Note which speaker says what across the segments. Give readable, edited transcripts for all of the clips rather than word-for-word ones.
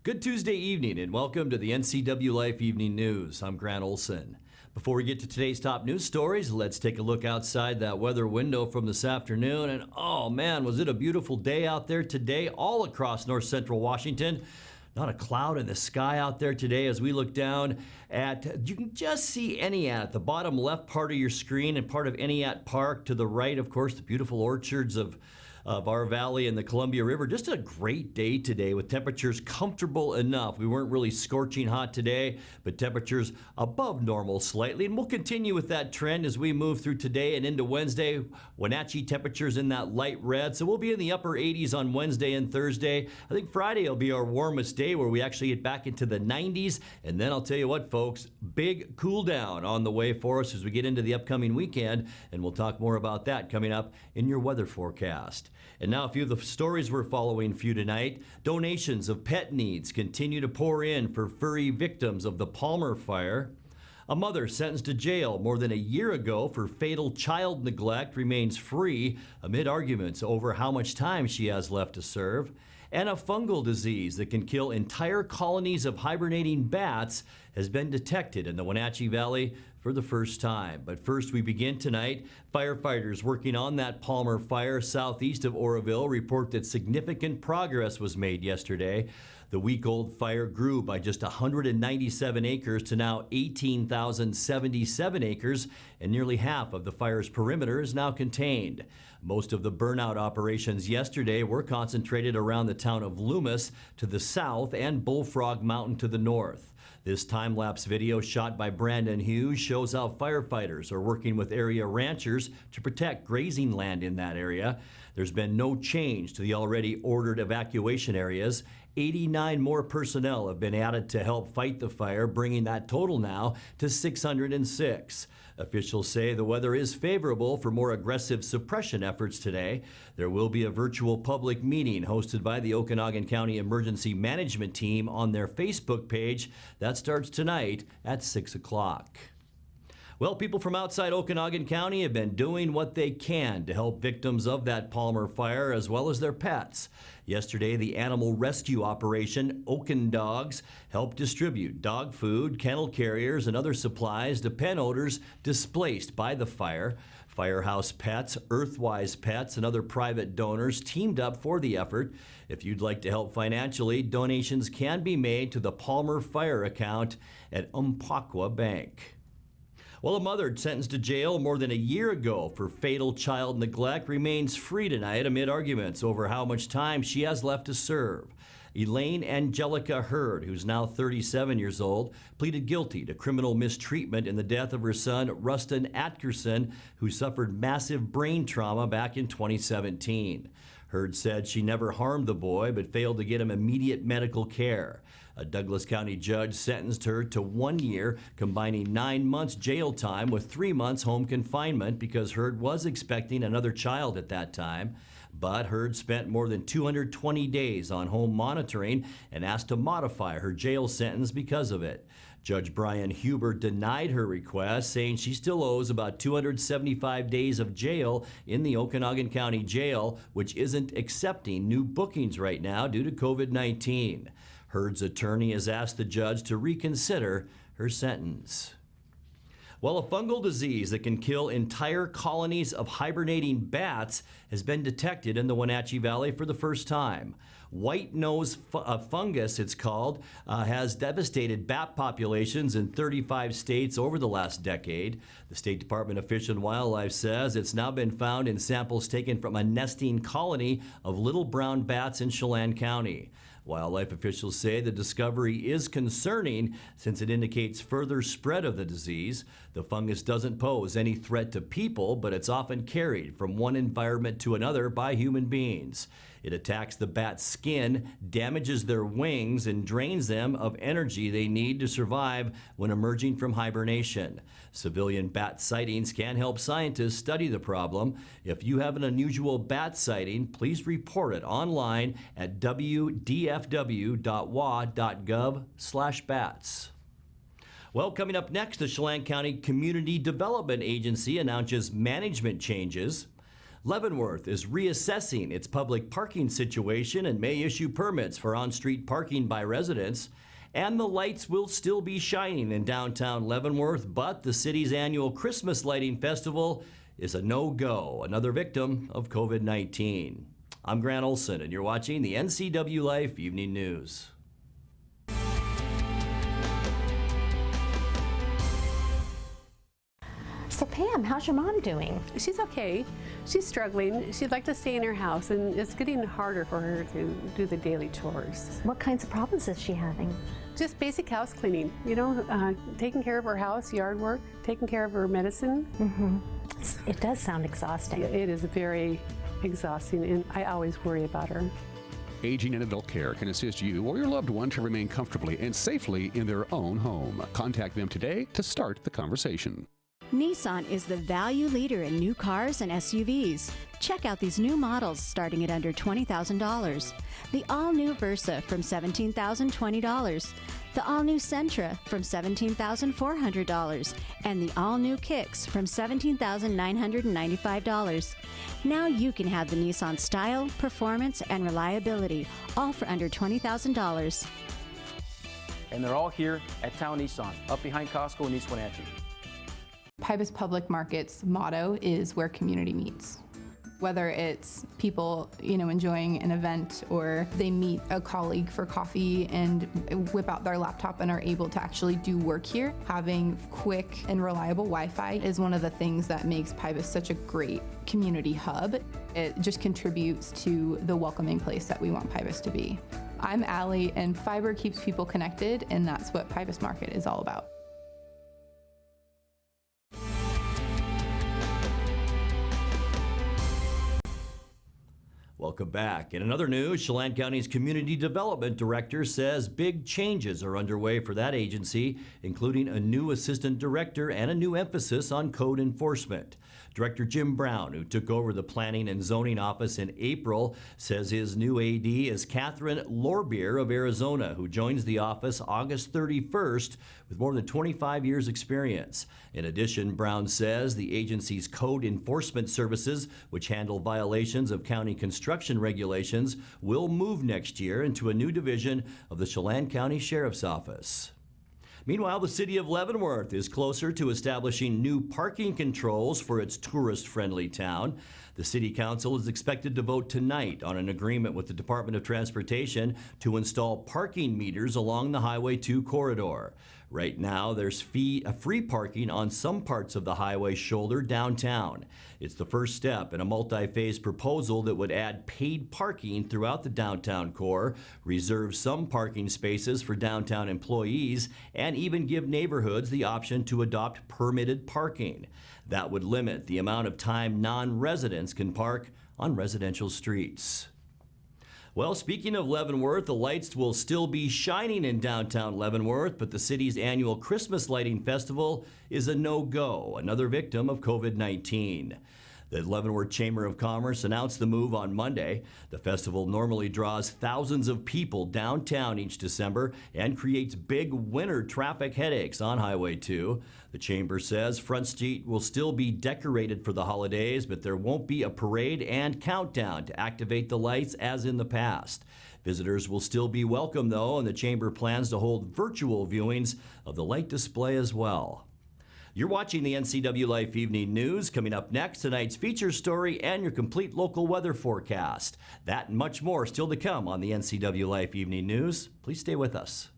Speaker 1: Good Tuesday evening and welcome to the NCWLIFE Evening News. I'm Grant Olson. Before we get to today's top news stories, let's take a look outside that weather window from this afternoon. And oh man, was it a beautiful day out there today all across north central Washington. Not a cloud in the sky out there today as we look down at, you can just see Eniat at the bottom left part of your screen and part of Eniat Park. To the right, of course, the beautiful orchards of our valley and the Columbia River. Just a great day today with temperatures comfortable enough. We weren't really scorching hot today, but temperatures above normal slightly. And we'll continue with that trend as we move through today and into Wednesday. Wenatchee temperatures in that light red. So we'll be in the upper 80s on Wednesday and Thursday. I think Friday will be our warmest day where we actually get back into the 90s. And then I'll tell you what, folks, big cool down on the way for us as we get into the upcoming weekend. And we'll talk more about that coming up in your weather forecast. And now a few of the stories we're following for you tonight. Donations of pet needs continue to pour in for furry victims of the Palmer fire. A mother sentenced to jail more than a year ago for fatal child neglect remains free amid arguments over how much time she has left to serve. And a fungal disease that can kill entire colonies of hibernating bats has been detected in the Wenatchee Valley for the first time. But first, we begin tonight. Firefighters working on that Palmer fire southeast of Oroville report that significant progress was made yesterday. The week-old fire grew by just 197 acres to now 18,077 acres, and nearly half of the fire's perimeter is now contained. Most of the burnout operations yesterday were concentrated around the town of Loomis to the south and Bullfrog Mountain to the north. This time-lapse video shot by Brandon Hughes shows how firefighters are working with area ranchers to protect grazing land in that area. There's been no change to the already ordered evacuation areas. 89 more personnel have been added to help fight the fire, bringing that total now to 606. Officials say the weather is favorable for more aggressive suppression efforts today. There will be a virtual public meeting hosted by the Okanogan County Emergency Management Team on their Facebook page. That starts tonight at 6 o'clock. Well, people from outside Okanogan County have been doing what they can to help victims of that Palmer fire as well as their pets. Yesterday, the animal rescue operation, Okan Dogs, helped distribute dog food, kennel carriers, and other supplies to pen owners displaced by the fire. Firehouse Pets, Earthwise Pets, and other private donors teamed up for the effort. If you'd like to help financially, donations can be made to the Palmer Fire account at Umpqua Bank. Well, a mother sentenced to jail more than a year ago for fatal child neglect remains free tonight amid arguments over how much time she has left to serve. Elaine Angelica Hurd, who's now 37 years old, pleaded guilty to criminal mistreatment in the death of her son, Rustin Atkerson, who suffered massive brain trauma back in 2017. Hurd said she never harmed the boy but failed to get him immediate medical care. A Douglas County judge sentenced her to 1 year, combining 9 months jail time with 3 months home confinement because Hurd was expecting another child at that time. But Hurd spent more than 220 days on home monitoring and asked to modify her jail sentence because of it. Judge Brian Huber denied her request, saying she still owes about 275 days of jail in the Okanogan County Jail, which isn't accepting new bookings right now due to COVID-19. Hurd's attorney has asked the judge to reconsider her sentence. Well, a fungal disease that can kill entire colonies of hibernating bats has been detected in the Wenatchee Valley for the first time. White nose fungus, it's called, has devastated bat populations in 35 states over the last decade. The State Department of Fish and Wildlife says it's now been found in samples taken from a nesting colony of little brown bats in Chelan County. Wildlife officials say the discovery is concerning since it indicates further spread of the disease. The fungus doesn't pose any threat to people, but it's often carried from one environment to another by human beings. It attacks the bat's skin, damages their wings, and drains them of energy they need to survive when emerging from hibernation. Civilian bat sightings can help scientists study the problem. If you have an unusual bat sighting, please report it online at wdfw.wa.gov/bats. Well, coming up next, the Chelan County Community Development Agency announces management changes. Leavenworth is reassessing its public parking situation and may issue permits for on-street parking by residents. And the lights will still be shining in downtown Leavenworth, but the city's annual Christmas lighting festival is a no-go, another victim of COVID-19. I'm Grant Olson, and you're watching the NCWLIFE Evening News.
Speaker 2: So Pam, how's your mom doing?
Speaker 3: She's okay. She's struggling. She'd like to stay in her house, and it's getting harder for her to do the daily chores.
Speaker 2: What kinds of problems is she having?
Speaker 3: Just basic house cleaning, taking care of her house, yard work, taking care of her medicine.
Speaker 2: It does sound exhausting.
Speaker 3: It is very exhausting, and I always worry about her.
Speaker 4: Aging and Adult Care can assist you or your loved one to remain comfortably and safely in their own home. Contact them today to start the conversation.
Speaker 5: Nissan is the value leader in new cars and SUVs. Check out these new models starting at under $20,000. The all-new Versa from $17,020. The all-new Sentra from $17,400. And the all-new Kicks from $17,995. Now you can have the Nissan style, performance, and reliability, all for under $20,000.
Speaker 6: And they're all here at Town Nissan, up behind Costco in East Wenatchee.
Speaker 7: Pybus Public Market's motto is where community meets. Whether it's people, enjoying an event, or they meet a colleague for coffee and whip out their laptop and are able to actually do work here, having quick and reliable Wi-Fi is one of the things that makes Pybus such a great community hub. It just contributes to the welcoming place that we want Pybus to be. I'm Allie, and fiber keeps people connected, and that's what Pybus Market is all about.
Speaker 1: Welcome back. In another news, Chelan County's Community Development Director says big changes are underway for that agency, including a new assistant director and a new emphasis on code enforcement. Director Jim Brown, who took over the Planning and Zoning Office in April, says his new AD is Catherine Lorbeer of Arizona, who joins the office August 31st with more than 25 years experience. In addition, Brown says the agency's code enforcement services, which handle violations of county construction regulations, will move next year into a new division of the Chelan County Sheriff's Office. Meanwhile, the city of Leavenworth is closer to establishing new parking controls for its tourist-friendly town. The city council is expected to vote tonight on an agreement with the Department of Transportation to install parking meters along the Highway 2 corridor. Right now, there's free parking on some parts of the highway shoulder downtown. It's the first step in a multi-phase proposal that would add paid parking throughout the downtown core, reserve some parking spaces for downtown employees, and even give neighborhoods the option to adopt permitted parking. That would limit the amount of time non-residents can park on residential streets. Well, speaking of Leavenworth, the lights will still be shining in downtown Leavenworth, but the city's annual Christmas lighting festival is a no-go, another victim of COVID-19. The Leavenworth Chamber of Commerce announced the move on Monday. The festival normally draws thousands of people downtown each December and creates big winter traffic headaches on Highway 2. The Chamber says Front Street will still be decorated for the holidays, but there won't be a parade and countdown to activate the lights as in the past. Visitors will still be welcome, though, and the Chamber plans to hold virtual viewings of the light display as well. You're watching the NCWLIFE Evening News. Coming up next, tonight's feature story and your complete local weather forecast. That and much more still to come on the NCWLIFE Evening News. Please stay with us.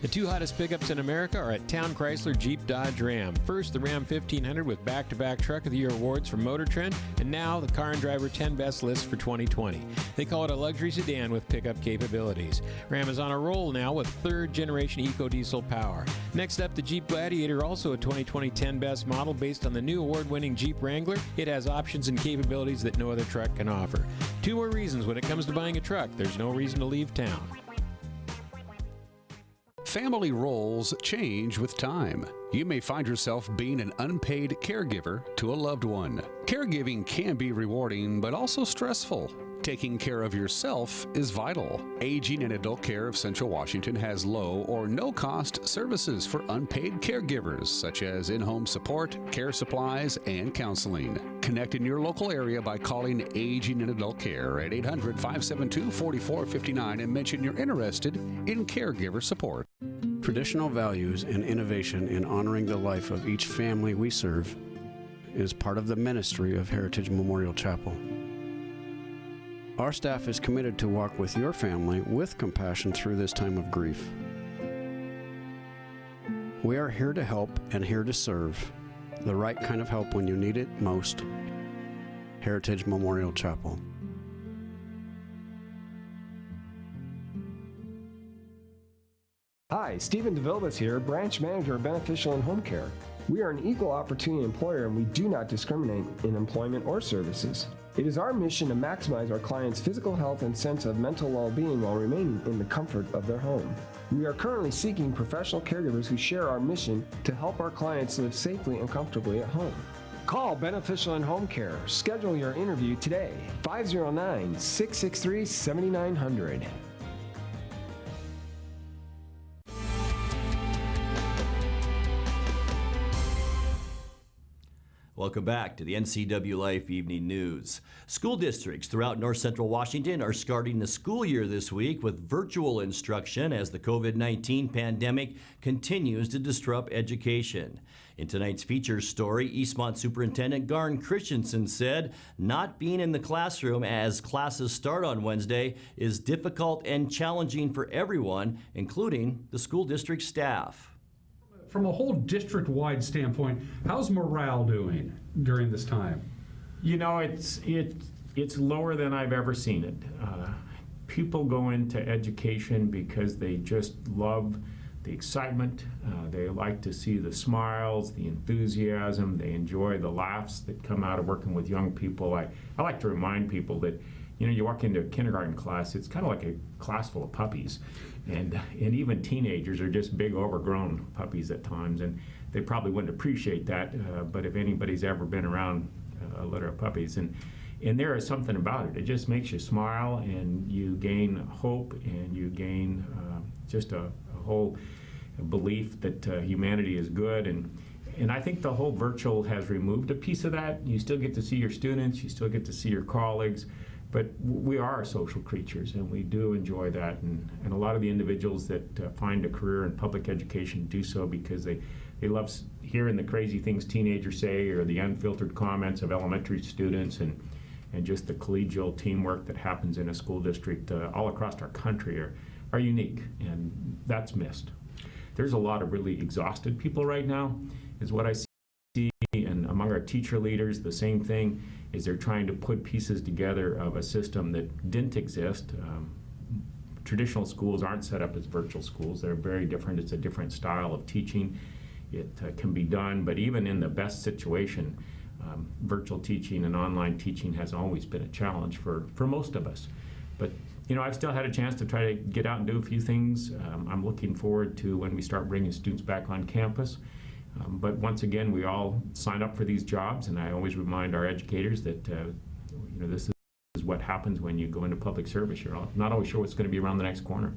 Speaker 8: The two hottest pickups in America are at Town Chrysler Jeep Dodge Ram. First, the Ram 1500 with back-to-back Truck of the Year awards from Motor Trend, and now the Car and Driver 10 Best list for 2020. They call it a luxury sedan with pickup capabilities. Ram is on a roll now with third-generation eco-diesel power. Next up, the Jeep Gladiator, also a 2020 10 Best model based on the new award-winning Jeep Wrangler. It has options and capabilities that no other truck can offer. Two more reasons when it comes to buying a truck: there's no reason to leave town.
Speaker 4: Family roles change with time. You may find yourself being an unpaid caregiver to a loved one. Caregiving can be rewarding, but also stressful. Taking care of yourself is vital. Aging and Adult Care of Central Washington has low or no cost services for unpaid caregivers, such as in-home support, care supplies, and counseling. Connect in your local area by calling Aging and Adult Care at 800-572-4459 and mention you're interested in caregiver support.
Speaker 9: Traditional values and innovation in honoring the life of each family we serve is part of the ministry of Heritage Memorial Chapel. Our staff is committed to walk with your family with compassion through this time of grief. We are here to help and here to serve, the right kind of help when you need it most. Heritage Memorial Chapel.
Speaker 10: Hi, Stephen DeVilbus here, Branch Manager of Beneficial and Home Care. We are an equal opportunity employer and we do not discriminate in employment or services. It is our mission to maximize our clients' physical health and sense of mental well-being while remaining in the comfort of their home. We are currently seeking professional caregivers who share our mission to help our clients live safely and comfortably at home. Call Beneficial and Home Care. Schedule your interview today. 509-663-7900.
Speaker 1: Welcome back to the NCWLIFE Evening News. School districts throughout north central Washington are starting the school year this week with virtual instruction as the COVID-19 pandemic continues to disrupt education. In tonight's feature story, Eastmont Superintendent Garn Christensen said not being in the classroom as classes start on Wednesday is difficult and challenging for everyone, including the school district staff.
Speaker 11: From a whole district-wide standpoint, how's morale doing during this time?
Speaker 12: You know, it's lower than I've ever seen it. People go into education because they just love the excitement. They like to see the smiles, the enthusiasm. They enjoy the laughs that come out of working with young people. I like to remind people that, you know, you walk into a kindergarten class, it's kind of like a class full of puppies. And even teenagers are just big, overgrown puppies at times, and they probably wouldn't appreciate that, but if anybody's ever been around a litter of puppies, and there is something about it. It just makes you smile, and you gain hope, and you gain just a whole belief that humanity is good, and I think the whole virtual has removed a piece of that. You still get to see your students, you still get to see your colleagues, but we are social creatures, and we do enjoy that. And a lot of the individuals that find a career in public education do so because they love hearing the crazy things teenagers say or the unfiltered comments of elementary students, and just the collegial teamwork that happens in a school district all across our country are unique, and that's missed. There's a lot of really exhausted people right now, is what I see, and among our teacher leaders, the same thing. Is they're trying to put pieces together of a system that didn't exist. Traditional schools aren't set up as virtual schools. They're very different. It's a different style of teaching. It can be done, but even in the best situation, virtual teaching and online teaching has always been a challenge for most of us. But you know, I've still had a chance to try to get out and do a few things. I'm looking forward to when we start bringing students back on campus. But once again, we all sign up for these jobs, and I always remind our educators that you know, this is what happens when you go into public service. You're not always sure what's going to be around the next corner.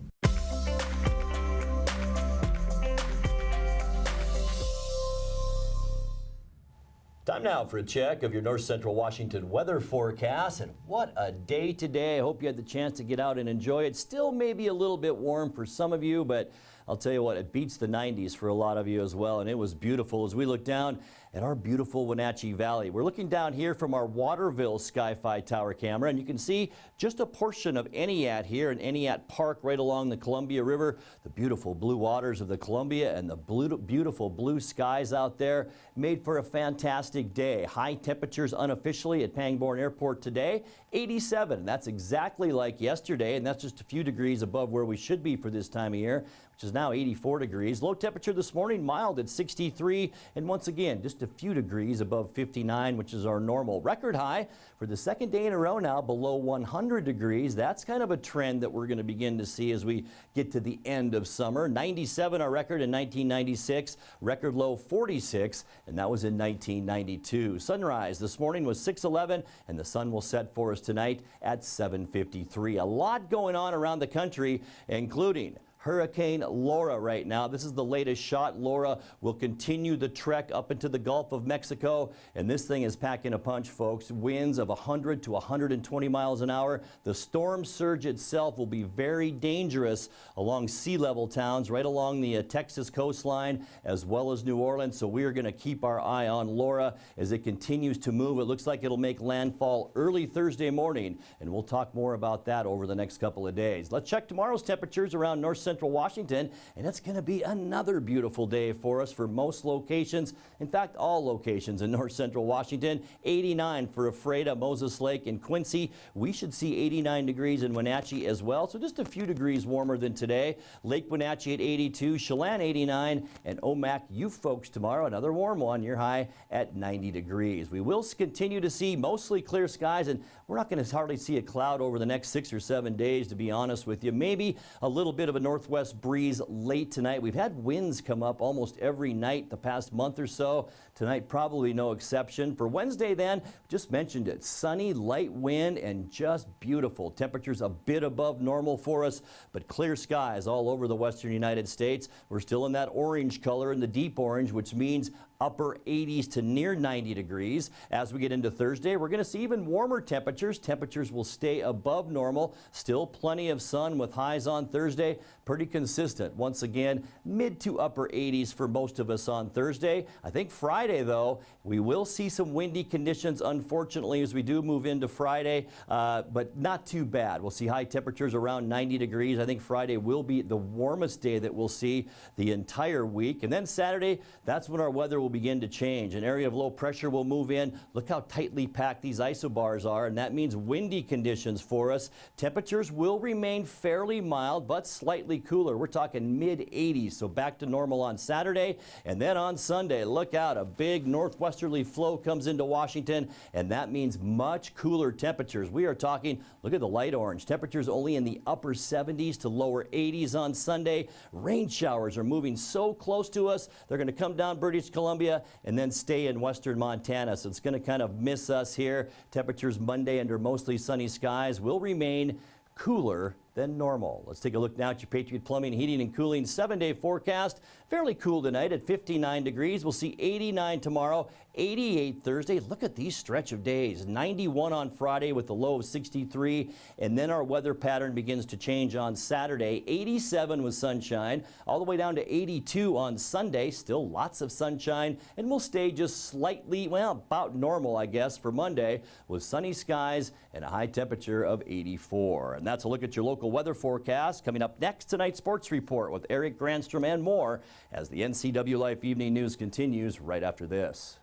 Speaker 1: Time now for a check of your north central Washington weather forecast, and what a day today. I hope you had the chance to get out and enjoy it. Still maybe a little bit warm for some of you, but I'll tell you what, it beats the 90s for a lot of you as well, and it was beautiful as we look down at our beautiful Wenatchee Valley. We're looking down here from our Waterville Sky-Fi Tower camera, and you can see just a portion of Eniat here in Eniat Park right along the Columbia River, the beautiful blue waters of the Columbia and the beautiful blue skies out there made for a fantastic day. High temperatures unofficially at Pangbourne Airport today, 87. That's exactly like yesterday, and that's just a few degrees above where we should be for this time of year. which is now 84 degrees. Low temperature this morning, mild at 63. And once again, just a few degrees above 59, which is our normal. Record high for the second day in a row now, below 100 degrees. That's kind of a trend that we're going to begin to see as we get to the end of summer. 97 our record in 1996, record low 46, and that was in 1992. Sunrise this morning was 6:11, and the sun will set for us tonight at 7:53. A lot going on around the country, including Hurricane Laura right now. This is the latest shot. Laura will continue the trek up into the Gulf of Mexico, and this thing is packing a punch, folks. Winds of 100 to 120 miles an hour. The storm surge itself will be very dangerous along sea level towns right along the Texas coastline as well as New Orleans, so we are going to keep our eye on Laura as it continues to move. It looks like it'll make landfall early Thursday morning, and we'll talk more about that over the next couple of days. Let's check tomorrow's temperatures around north central Washington, and it's going to be another beautiful day for us for most locations. In fact, all locations in north central Washington. 89 for Ephrata, Moses Lake, and Quincy. We should see 89 degrees in Wenatchee as well, so just a few degrees warmer than today. Lake Wenatchee at 82, Chelan 89, and Omak, you folks, tomorrow another warm one. Your high at 90 degrees. We will continue to see mostly clear skies, and we're not going to hardly see a cloud over the next 6 or 7 days, to be honest with you. Maybe a little bit of a northwest breeze late tonight. We've had winds come up almost every night the past month or so. Tonight probably no exception. For Wednesday then, just mentioned it, sunny, light wind, and just beautiful. Temperatures a bit above normal for us, but clear skies all over the western United States. We're still in that orange color, in the deep orange, which means upper 80s to near 90 degrees. As we get into Thursday, we're going to see even warmer temperatures. Temperatures will stay above normal. Still plenty of sun with highs on Thursday. Pretty consistent. Once again, mid to upper 80s for most of us on Thursday. I think Friday, though, we will see some windy conditions, unfortunately, as we do move into Friday, but not too bad. We'll see high temperatures around 90 degrees. I think Friday will be the warmest day that we'll see the entire week. And then Saturday, that's when our weather will begin to change. An area of low pressure will move in. Look how tightly packed these isobars are, and that means windy conditions for us. Temperatures will remain fairly mild, but slightly cooler. We're talking mid-80s, so back to normal on Saturday. And then on Sunday, look out, a big northwesterly flow comes into Washington, and that means much cooler temperatures. We are talking, look at the light orange, temperatures only in the upper 70s to lower 80s on Sunday. Rain showers are moving so close to us. They're going to come down British Columbia and then stay in western Montana, so it's going to kind of miss us here. Temperatures Monday under mostly sunny skies will remain cooler than normal. Let's take a look now at your Patriot Plumbing, Heating, and Cooling 7-day forecast. Fairly cool tonight at 59 degrees. We'll see 89 tomorrow, 88 Thursday. Look at these stretch of days. 91 on Friday with a low of 63. And then our weather pattern begins to change on Saturday. 87 with sunshine, all the way down to 82 on Sunday. Still lots of sunshine. And we'll stay just slightly, well, about normal, I guess, for Monday with sunny skies and a high temperature of 84. And that's a look at your local weather forecast. Coming up next, tonight's sports report with Eric Granstrom and more as the NCWLIFE Evening News continues right after this.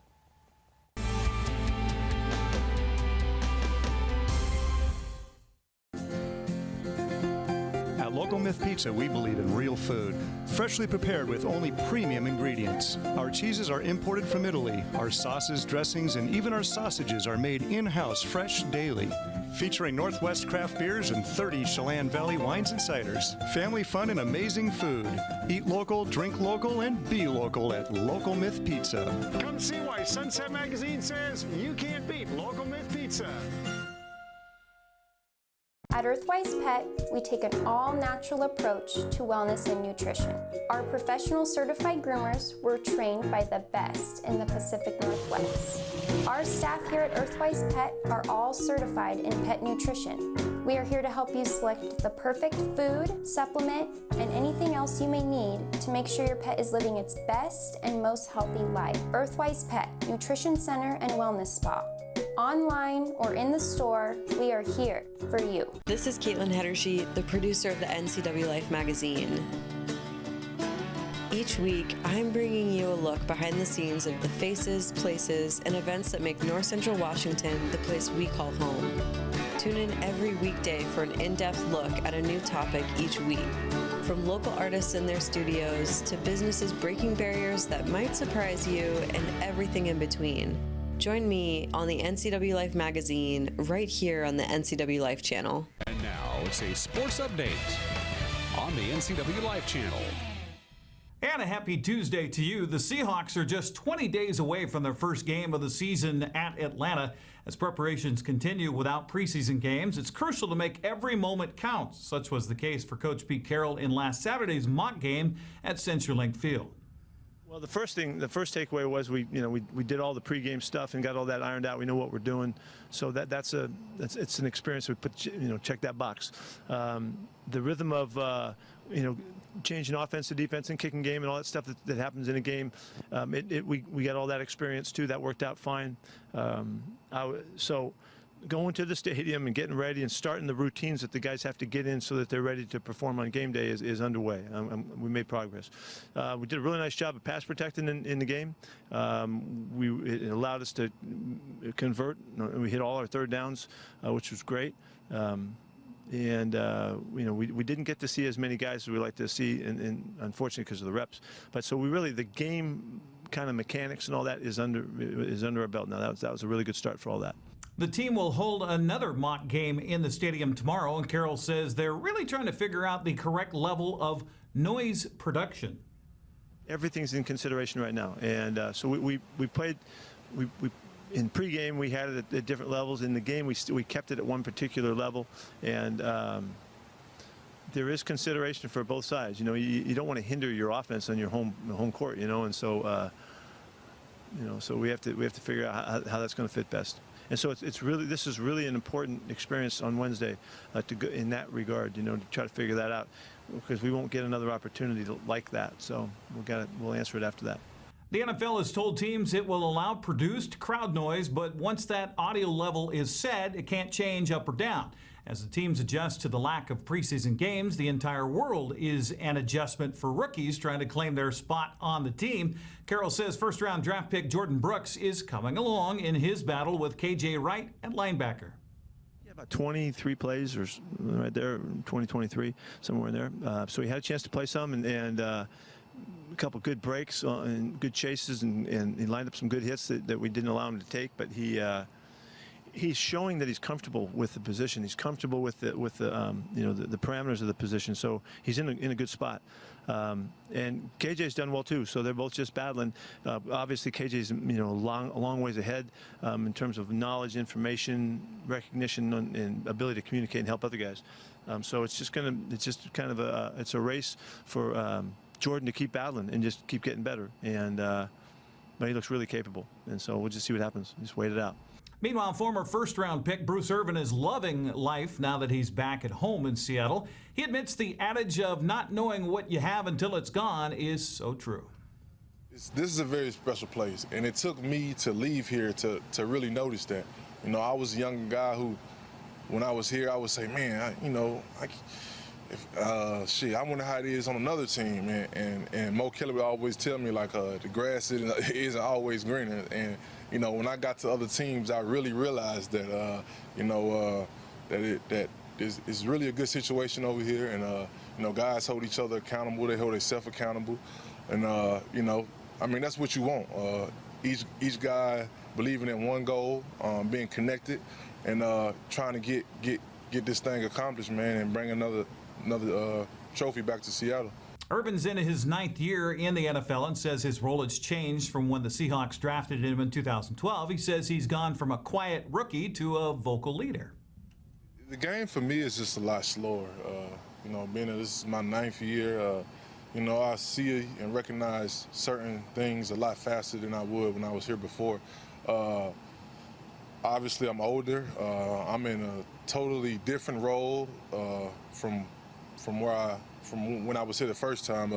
Speaker 13: At Local Myth Pizza, we believe in real food, freshly prepared with only premium ingredients. Our cheeses are imported from Italy. Our sauces, dressings, and even our sausages are made in-house fresh daily. Featuring Northwest craft beers and 30 Chelan Valley wines and ciders. Family fun and amazing food. Eat local, drink local, and be local at Local Myth Pizza.
Speaker 14: Come see why Sunset Magazine says you can't beat Local Myth Pizza.
Speaker 15: At Earthwise Pet, we take an all-natural approach to wellness and nutrition. Our professional certified groomers were trained by the best in the Pacific Northwest. Our staff here at Earthwise Pet are all certified in pet nutrition. We are here to help you select the perfect food, supplement, and anything else you may need to make sure your pet is living its best and most healthy life. Earthwise Pet, Nutrition Center and Wellness Spa. Online or in the store, we are here for you.
Speaker 16: This is Caitlin Hedershe, the producer of the NCWLIFE magazine. Each week, I'm bringing you a look behind the scenes of the faces, places, and events that make North Central Washington the place we call home. Tune in every weekday for an in-depth look at a new topic each week. From local artists in their studios to businesses breaking barriers that might surprise you and everything in between. Join me on the NCWLIFE magazine right here on the NCWLIFE channel.
Speaker 4: And now it's a sports update on the NCWLIFE channel.
Speaker 17: And a happy Tuesday to you. The Seahawks are just 20 days away from their first game of the season at Atlanta. As preparations continue without preseason games, it's crucial to make every moment count. Such was the case for Coach Pete Carroll in last Saturday's mock game at CenturyLink Field.
Speaker 14: Well, the first takeaway was we did all the pregame stuff and got all that ironed out. We know what we're doing, so it's an experience. We put check that box. The rhythm of changing offense to defense and kicking game and all that stuff that happens in a game, we got all that experience too. That worked out fine. So going to the stadium and getting ready and starting the routines that the guys have to get in so that they're ready to perform on game day is underway. We made progress. We did a really nice job of pass protecting in the game. It allowed us to convert. We hit all our third downs, which was great. We didn't get to see as many guys as we like to see, and unfortunately because of the reps. But so the game kind of mechanics and all that is under our belt now. That was a really good start for all that.
Speaker 17: The team will hold another mock game in the stadium tomorrow, and Carroll says they're really trying to figure out the correct level of noise production.
Speaker 14: Everything's in consideration right now, and so we played. In pregame, we had it at different levels. In the game, we kept it at one particular level, and there is consideration for both sides. You don't want to hinder your offense on your home court. And so so we have to figure out how that's going to fit best. And so this is really an important experience on Wednesday to go in that regard. To try to figure that out, because we won't get another opportunity like that. So we'll answer it after that.
Speaker 17: The NFL has told teams it will allow produced crowd noise, but once that audio level is set, it can't change up or down. As the teams adjust to the lack of preseason games, the entire world is an adjustment for rookies trying to claim their spot on the team. Carroll says first-round draft pick Jordan Brooks is coming along in his battle with K.J. Wright at linebacker.
Speaker 14: Yeah, about 23 plays or right there, 23, somewhere in there. So he had a chance to play some, and a couple good breaks and good chases, and he lined up some good hits that we didn't allow him to take. But he's showing that he's comfortable with the position. He's comfortable with the parameters of the position. So he's in a good spot. And KJ's done well too. So they're both just battling. Obviously KJ's a long ways ahead in terms of knowledge, information, recognition, and ability to communicate and help other guys. So it's just kind of a race for Jordan to keep battling and just keep getting better. And but he looks really capable. And so we'll just see what happens. Just wait it out.
Speaker 17: Meanwhile, former first-round pick Bruce Irvin is loving life now that he's back at home in Seattle. He admits the adage of not knowing what you have until it's gone is so true.
Speaker 18: This is a very special place, and it took me to leave here to really notice that. I was a young guy who, when I was here, I would say, man, I wonder how it is on another team. And Mo Kelly would always tell me, the grass isn't always greener. And, when I got to other teams, I really realized that, that it's really a good situation over here. And, guys hold each other accountable. They hold themselves accountable. And, that's what you want. Each guy believing in one goal, being connected, and trying to get this thing accomplished, man, and bring another trophy back to Seattle.
Speaker 17: Irvin's in his 9th year in the NFL and says his role has changed from when the Seahawks drafted him in 2012. He says he's gone from a quiet rookie to a vocal leader.
Speaker 18: The game for me is just a lot slower. Being that this is my 9th year, I see and recognize certain things a lot faster than I would when I was here before. Obviously, I'm older. I'm in a totally different role from when I was here the first time.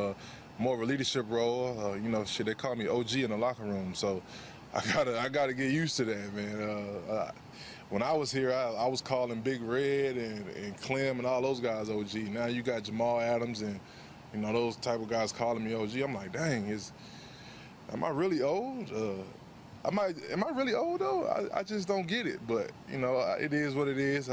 Speaker 18: More of a leadership role. They call me OG in the locker room, so I gotta get used to that, man. When I was here, I was calling Big Red and Clem and all those guys OG. Now you got Jamal Adams and those type of guys calling me OG. I'm like, dang, am I really old? am I really old though? I just don't get it, but you know, it is what it is.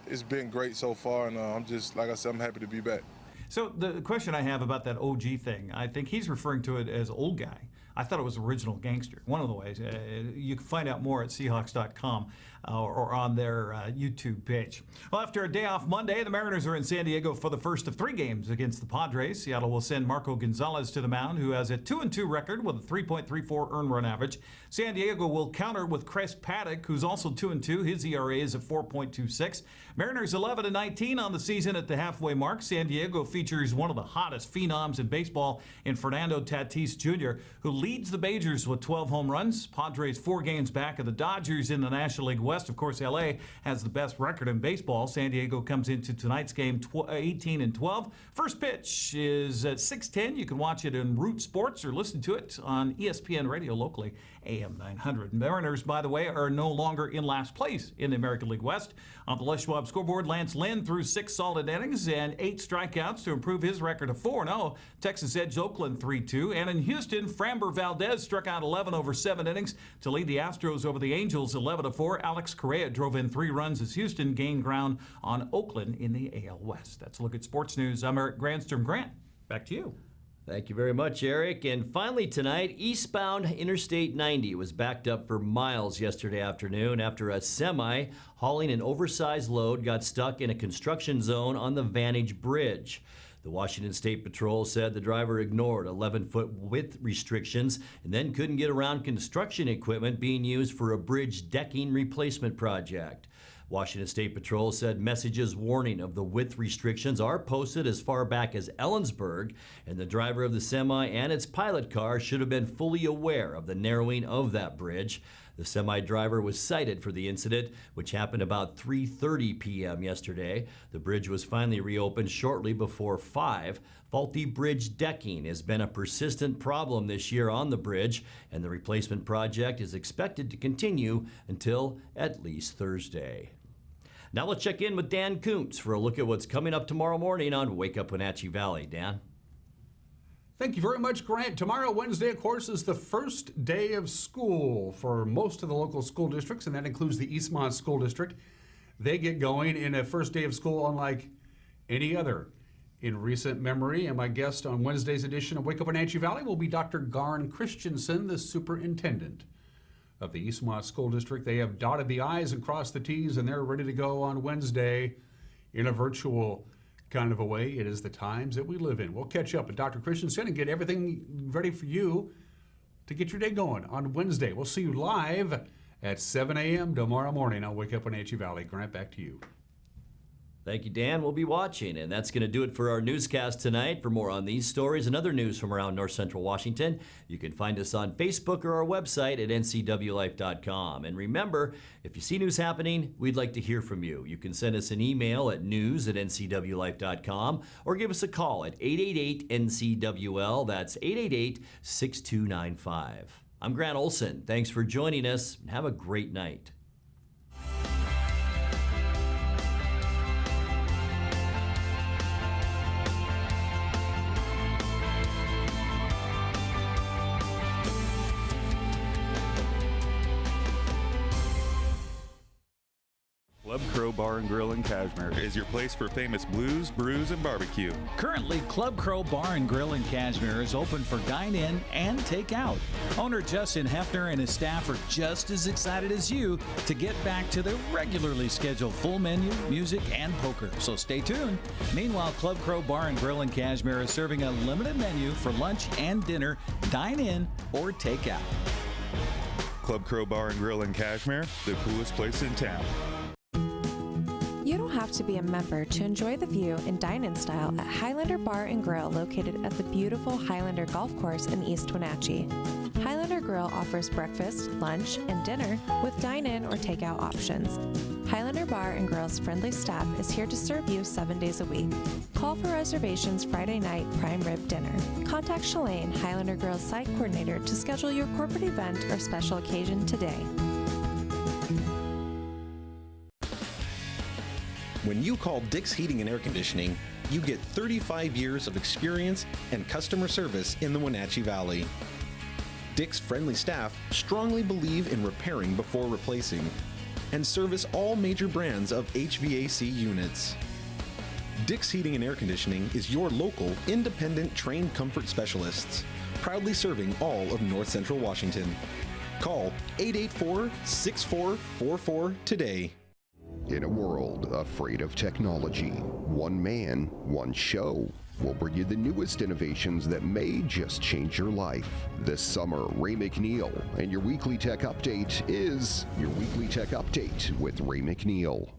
Speaker 18: It's been great so far, and I'm just, like I said, I'm happy to be back.
Speaker 17: So the question I have about that OG thing, I think he's referring to it as old guy. I thought it was original gangster. One of the ways. You can find out more at Seahawks.com or on their YouTube page. Well, after a day off Monday, the Mariners are in San Diego for the first of 3 games against the Padres. Seattle will send Marco Gonzalez to the mound, who has a 2-2 record with a 3.34 earned run average. San Diego will counter with Chris Paddock, who's also 2-2. His ERA is at 4.26. Mariners 11-19 on the season at the halfway mark. San Diego features one of the hottest phenoms in baseball in Fernando Tatis Jr., who leads the majors with 12 home runs. Padres 4 games back of the Dodgers in the National League West. Of course, LA has the best record in baseball. San Diego comes into tonight's game 18-12. First pitch is at 6:10. You can watch it in Root Sports or listen to it on ESPN Radio locally, AM 900. Mariners, by the way, are no longer in last place in the American League West. On the Les Schwab scoreboard, Lance Lynn threw 6 solid innings and 8 strikeouts to improve his record of 4-0. Texas edged Oakland 3-2. And in Houston, Framber Valdez struck out 11 over 7 innings to lead the Astros over the Angels 11-4. Alex Correa drove in 3 runs as Houston gained ground on Oakland in the AL West. That's a look at sports news. I'm Eric Granstrom. Grant, back to you.
Speaker 1: Thank you very much, Eric. And finally tonight, eastbound Interstate 90 was backed up for miles yesterday afternoon after a semi hauling an oversized load got stuck in a construction zone on the Vantage Bridge. The Washington State Patrol said the driver ignored 11-foot width restrictions and then couldn't get around construction equipment being used for a bridge decking replacement project. Washington State Patrol said messages warning of the width restrictions are posted as far back as Ellensburg, and the driver of the semi and its pilot car should have been fully aware of the narrowing of that bridge. The semi driver was cited for the incident, which happened about 3:30 p.m. yesterday. The bridge was finally reopened shortly before 5. Faulty bridge decking has been a persistent problem this year on the bridge, and the replacement project is expected to continue until at least Thursday. Now let's check in with Dan Kuntz for a look at what's coming up tomorrow morning on Wake Up Wenatchee Valley. Dan?
Speaker 19: Thank you very much, Grant. Tomorrow, Wednesday, of course, is the first day of school for most of the local school districts, and that includes the Eastmont School District. They get going in a first day of school unlike any other in recent memory. And my guest on Wednesday's edition of Wake Up Wenatchee Valley will be Dr. Garn Christensen, the superintendent of the Eastmont School District. They have dotted the I's and crossed the T's, and they're ready to go on Wednesday in a virtual kind of a way. It is the times that we live in. We'll catch up with Dr. Christensen and get everything ready for you to get your day going on Wednesday. We'll see you live at 7 a.m. tomorrow morning on Wake Up Wenatchee Valley. Grant, back to you.
Speaker 1: Thank you, Dan. We'll be watching, and that's going to do it for our newscast tonight. For more on these stories and other news from around North Central Washington, you can find us on Facebook or our website at ncwlife.com. And remember, if you see news happening, we'd like to hear from you. You can send us an email at news@ncwlife.com or give us a call at 888-NCWL. That's 888-6295. I'm Grant Olson. Thanks for joining us, and have a great night.
Speaker 20: Club Crow Bar and Grill in Cashmere is your place for famous blues, brews, and barbecue.
Speaker 21: Currently, Club Crow Bar and Grill in Cashmere is open for dine-in and take-out. Owner Justin Hefner and his staff are just as excited as you to get back to their regularly scheduled full menu, music, and poker, so stay tuned. Meanwhile, Club Crow Bar and Grill in Cashmere is serving a limited menu for lunch and dinner, dine-in or take-out.
Speaker 20: Club Crow Bar and Grill in Cashmere, the coolest place in town.
Speaker 22: You don't have to be a member to enjoy the view and dine-in style at Highlander Bar and Grill located at the beautiful Highlander Golf Course in East Wenatchee. Highlander Grill offers breakfast, lunch, and dinner with dine-in or takeout options. Highlander Bar and Grill's friendly staff is here to serve you 7 days a week. Call for reservations Friday night prime rib dinner. Contact Shalane, Highlander Grill's site coordinator, to schedule your corporate event or special occasion today.
Speaker 23: When you call Dick's Heating and Air Conditioning, you get 35 years of experience and customer service in the Wenatchee Valley. Dick's friendly staff strongly believe in repairing before replacing and service all major brands of HVAC units. Dick's Heating and Air Conditioning is your local, independent, trained comfort specialists, proudly serving all of North Central Washington. Call 884-6444 today.
Speaker 2: In a world afraid of technology, one man, one show will bring you the newest innovations that may just change your life. This summer, Ray McNeil and your Weekly Tech Update is your Weekly Tech Update with Ray McNeil.